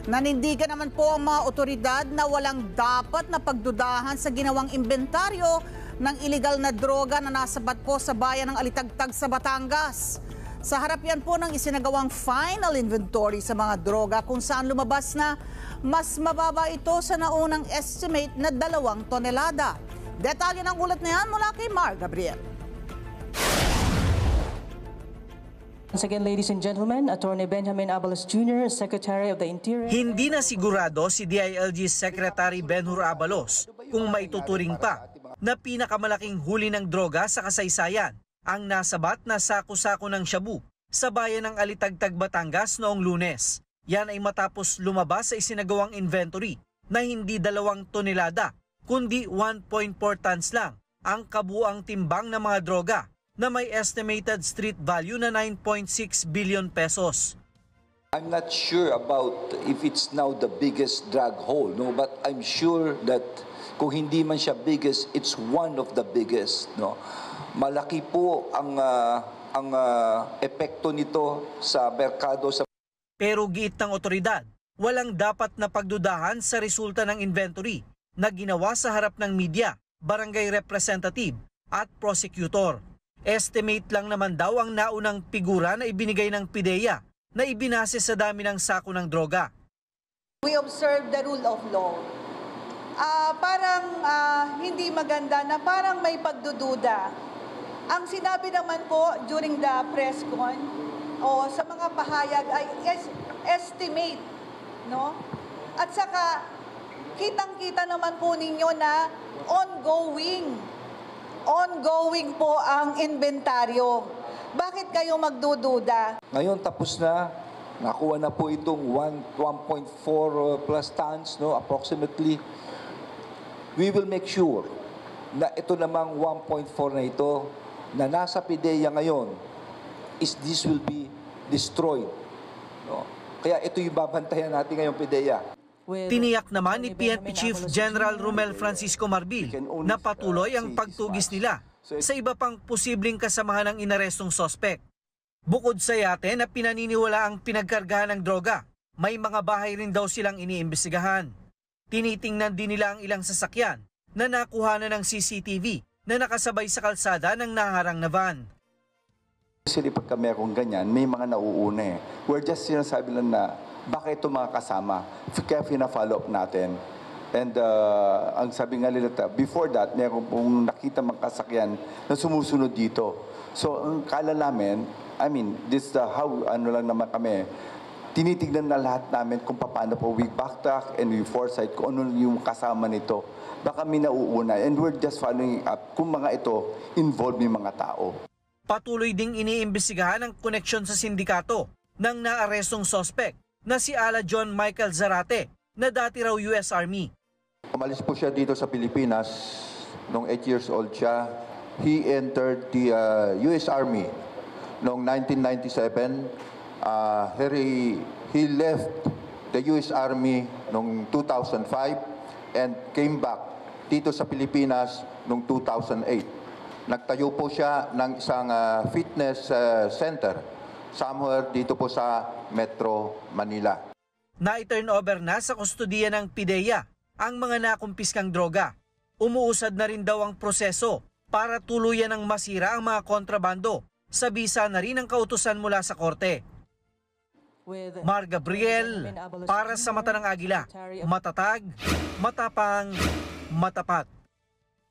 Nanindigan naman po ang mga otoridad na walang dapat na pagdudahan sa ginawang inventaryo ng ilegal na droga na nasabat po sa bayan ng Alitagtag sa Batangas. Sa harap yan po ng isinagawang final inventory sa mga droga kung saan lumabas na mas mababa ito sa naunang estimate na 2 tonelada. Detalye ng ulat na yan mula kay Mar Gabriel. Once again, ladies and gentlemen, Attorney Benjamin Abalos Jr., Secretary of the Interior. Hindi na sigurado si DILG Secretary Benhur Abalos kung maituturing pa na pinakamalaking huli ng droga sa kasaysayan ang nasabat na sako-sako ng shabu sa bayan ng Alitagtag, Batangas noong Lunes. Yan ay matapos lumabas sa isinagawang inventory na hindi 2 tonelada kundi 1.4 tons lang ang kabuang timbang ng mga droga na may estimated street value na 9.6 billion pesos. I'm not sure about if it's now the biggest drug haul, no, but I'm sure that kung hindi man siya biggest, it's one of the biggest, no. Malaki po ang epekto nito sa merkado sa. Pero giit ng otoridad, walang dapat na pagdudahan sa resulta ng inventory na ginawa sa harap ng media, barangay representative at prosecutor. Estimate lang naman daw ang naunang figura na ibinigay ng PIDEA na ibinase sa dami ng sako ng droga. We observe the rule of law. Parang hindi maganda na parang may pagdududa. Ang sinabi naman po during the press con o sa mga pahayag ay estimate, no? At saka kitang-kita naman po ninyo na ongoing po ang inventaryo. Bakit kayo magdududa? Ngayon tapos na, nakuha na po itong 1.4 plus tons, no, approximately. We will make sure na ito namang 1.4 na ito na nasa PIDEA ngayon this will be destroyed. No? Kaya ito yung babantayan natin ngayong PIDEA. Tiniyak naman ni PNP Chief General Romel Francisco Marbil na patuloy ang pagtugis nila sa iba pang posibleng kasamahan ng inarestong sospek. Bukod sa yate na pinaniniwala ang pinagkargahan ng droga, may mga bahay rin daw silang iniimbestigahan. Tinitingnan din nila ang ilang sasakyan na nakuha na ng CCTV na nakasabay sa kalsada ng naharang na van. Kasi pagka merong ganyan, may mga nauuna eh. We're just sinasabi lang na baka ito mga kasama, kaya pina-follow up natin. And ang sabi nga nila, before that, meron pong nakita mga kasakyan na sumusunod dito. So ang kala namin, I mean, this how, lang naman kami, tinitignan na lahat namin kung paano po we backtrack and we foresight kung ano yung kasama nito. Baka may nauuna. And we're just following up kung mga ito involved yung mga tao. Patuloy ding iniimbestigahan ang koneksyon sa sindikato ng naarestong sospek na si Ala John Michael Zarate na dati raw US Army. Umalis po siya dito sa Pilipinas nung 8 years old siya. He entered the US Army noong 1997. He left the US Army noong 2005 and came back dito sa Pilipinas noong 2008. Nagtayo po siya ng isang fitness center somewhere dito po sa Metro Manila. Na-turn over na sa kustudiya ng PIDEA ang mga nakumpiskang droga. Umuusad na rin daw ang proseso para tuluyan ng masira ang mga kontrabando sa bisa na rin ang kautusan mula sa korte. Mar Gabriel, para sa Mata ng Agila, matatag, matapang, matapat.